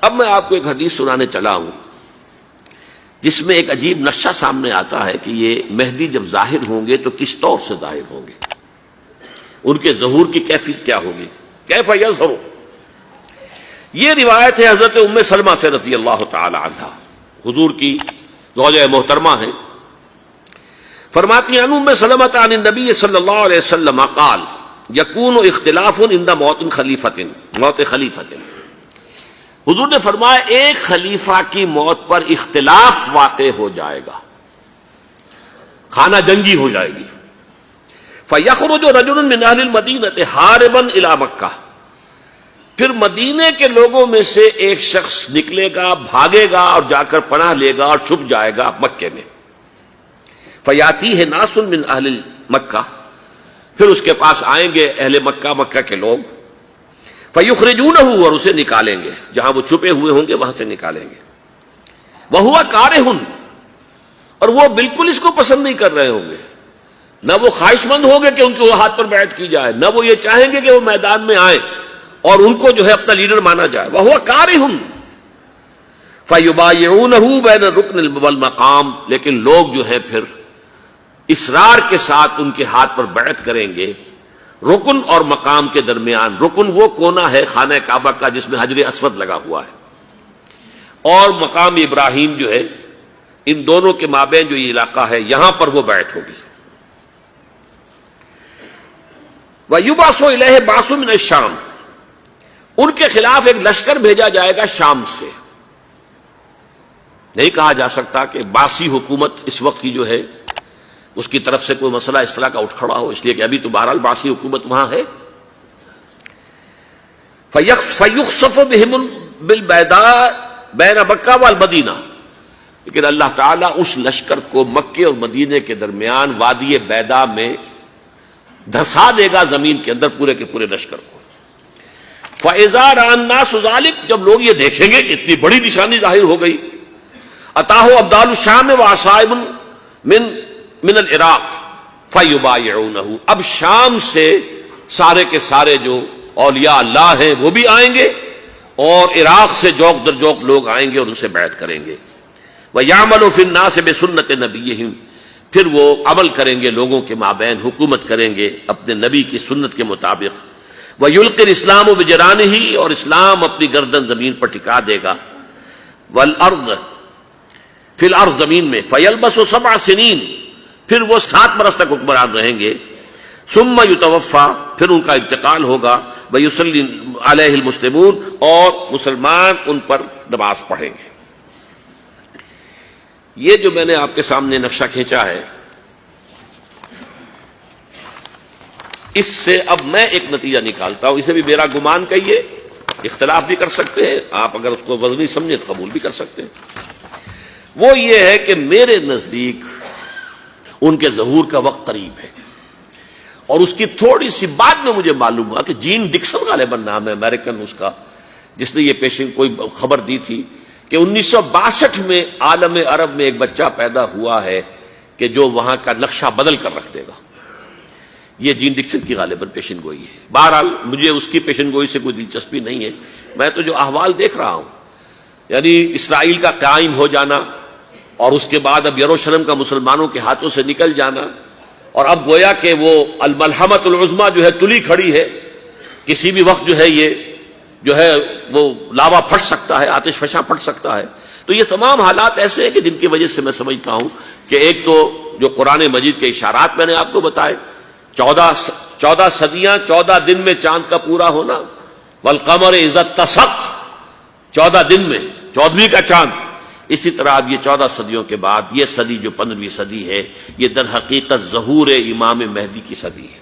اب میں آپ کو ایک حدیث سنانے چلا ہوں جس میں ایک عجیب نقشہ سامنے آتا ہے کہ یہ مہدی جب ظاہر ہوں گے تو کس طور سے ظاہر ہوں گے، ان کے ظہور کی کیفیت کیا ہوگی، کیف یظہر۔ یہ روایت ہے حضرت ام سلمہ سے رضی اللہ تعالی عنہا، حضور کی زوجہ محترمہ ہیں، فرماتی ہیں ام سلمہ عن النبی صلی اللہ علیہ وسلم قال یکون اختلاف عند موت خلیفۃ۔ حضور نے فرمایا ایک خلیفہ کی موت پر اختلاف واقع ہو جائے گا، خانہ جنگی ہو جائے گی۔ فَيَخْرُجُ رَجُلٌ مِّنْ أَهْلِ الْمَدِينَةِ حَارِبًا إِلَىٰ مَكَّةَ، پھر مدینے کے لوگوں میں سے ایک شخص نکلے گا، بھاگے گا اور جا کر پناہ لے گا اور چھپ جائے گا مکے میں۔ فَيَأْتِيهِ نَاسٌ مِّنْ أَهْلِ مَكَّةِ، پھر اس کے پاس آئیں گے اہل مکہ، مکہ کے لوگ، فَيُخْرِجُونَهُ، اور اسے نکالیں گے، جہاں وہ چھپے ہوئے ہوں گے وہاں سے نکالیں گے۔ وَهُوَ كَارِهٌ، اور وہ بالکل اس کو پسند نہیں کر رہے ہوں گے، نہ وہ خواہش مند ہوں گے کہ ان کے ہاتھ پر بیعت کی جائے، نہ وہ یہ چاہیں گے کہ وہ میدان میں آئیں اور ان کو جو ہے اپنا لیڈر مانا جائے۔ وَهُوَ كَارِهٌ فَيُبَايِعُونَهُ بَيْنَ الرُّكْنِ وَالْمَقَامِ، لیکن لوگ جو ہے پھر اصرار کے ساتھ ان کے ہاتھ پر بیعت کریں گے رکن اور مقام کے درمیان۔ رکن وہ کونا ہے خانہ کعبہ کا جس میں حجر اسود لگا ہوا ہے، اور مقام ابراہیم جو ہے، ان دونوں کے مابین جو یہ علاقہ ہے یہاں پر وہ بیعت ہوگی۔ وَيُبْعَثُ إِلَيْهِ بَعْثٌ مِّنَ الشَّامِ، ان کے خلاف ایک لشکر بھیجا جائے گا شام سے۔ نہیں کہا جا سکتا کہ باسی حکومت اس وقت کی جو ہے اس کی طرف سے کوئی مسئلہ اس طرح کا اٹھ کھڑا ہو، اس لیے کہ ابھی تو بہرحال باسی حکومت وہاں ہے۔ فَيُخْسَفُ بِهِمُ بِالْبَيْضَاءِ بَيْنَ مَكَّةَ وَالْمَدِينَةِ، لیکن اللہ تعالیٰ اس لشکر کو مکے اور مدینے کے درمیان وادی بیضاء میں دھسا دے گا، زمین کے اندر پورے کے پورے لشکر کو۔ فَإِذَا رَأَى النَّاسُ ذَلِكَ، جب لوگ یہ دیکھیں گے کہ اتنی بڑی نشانی ظاہر ہو گئی، أَتَاهُ أَبْدَالُ الشَّامِ وَعَصَائِبٌ من العراق فَيُبَايِعُونَهُ، اب شام سے سارے کے سارے جو اولیاء اللہ ہیں وہ بھی آئیں گے، اور عراق سے جوق در جوق لوگ آئیں گے اور ان سے بیعت کریں گے۔ وَيَعْمَلُ فِي النَّاسِ بِسُنَّةِ نَبِيِّهِمْ، پھر وہ عمل کریں گے لوگوں کے مابین، حکومت کریں گے اپنے نبی کی سنت کے مطابق۔ وَيُلْقِي الْإِسْلَامُ بِجَرَانِهِ، اور اسلام اپنی گردن زمین پر ٹکا دے گا۔ وَالْأَرْض فِي الْأَرْض، زمین میں۔ فَيَلْبَسُ 7 سنین، پھر وہ 7 برس تک حکمران رہیں گے۔ ثُمَّ يُتَوَفَّى، پھر ان کا انتقال ہوگا۔ وَيُصَلِّي عَلَيْهِ الْمُسْلِمُونَ، اور مسلمان ان پر نماز پڑھیں گے۔ یہ جو میں نے آپ کے سامنے نقشہ کھینچا ہے، اس سے اب میں ایک نتیجہ نکالتا ہوں، اسے بھی میرا گمان کہیے، اختلاف بھی کر سکتے ہیں آپ، اگر اس کو وزنی سمجھے تو قبول بھی کر سکتے ہیں۔ وہ یہ ہے کہ میرے نزدیک ان کے ظہور کا وقت قریب ہے، اور اس کی تھوڑی سی بعد میں مجھے معلوم ہوا کہ جین ڈکسن غالباً نام ہے امریکن اس کا، جس نے یہ پیشن کوئی خبر دی تھی کہ 1962 میں عالم عرب میں ایک بچہ پیدا ہوا ہے کہ جو وہاں کا نقشہ بدل کر رکھ دے گا۔ یہ جین ڈکسن کی غالباً پیشن گوئی ہے۔ بہرحال مجھے اس کی پیشن گوئی سے کوئی دلچسپی نہیں ہے، میں تو جو احوال دیکھ رہا ہوں، یعنی اسرائیل کا قائم ہو جانا، اور اس کے بعد اب یروشلم کا مسلمانوں کے ہاتھوں سے نکل جانا، اور اب گویا کہ وہ الملحمۃ العظمیٰ جو ہے تلی کھڑی ہے، کسی بھی وقت جو ہے یہ جو ہے وہ لاوا پھٹ سکتا ہے، آتش فشاں پھٹ سکتا ہے۔ تو یہ تمام حالات ایسے ہیں کہ جن کی وجہ سے میں سمجھتا ہوں کہ ایک تو جو قرآن مجید کے اشارات میں نے آپ کو بتائے، 14 صدیاں 14 دن میں چاند کا پورا ہونا، والقمر اذا اتسق، 14 دن میں 14ویں کا چاند۔ اسی طرح اب یہ 14 صدیوں کے بعد یہ صدی جو 15ویں صدی ہے، یہ در حقیقت ظہور امام مہدی کی صدی ہے۔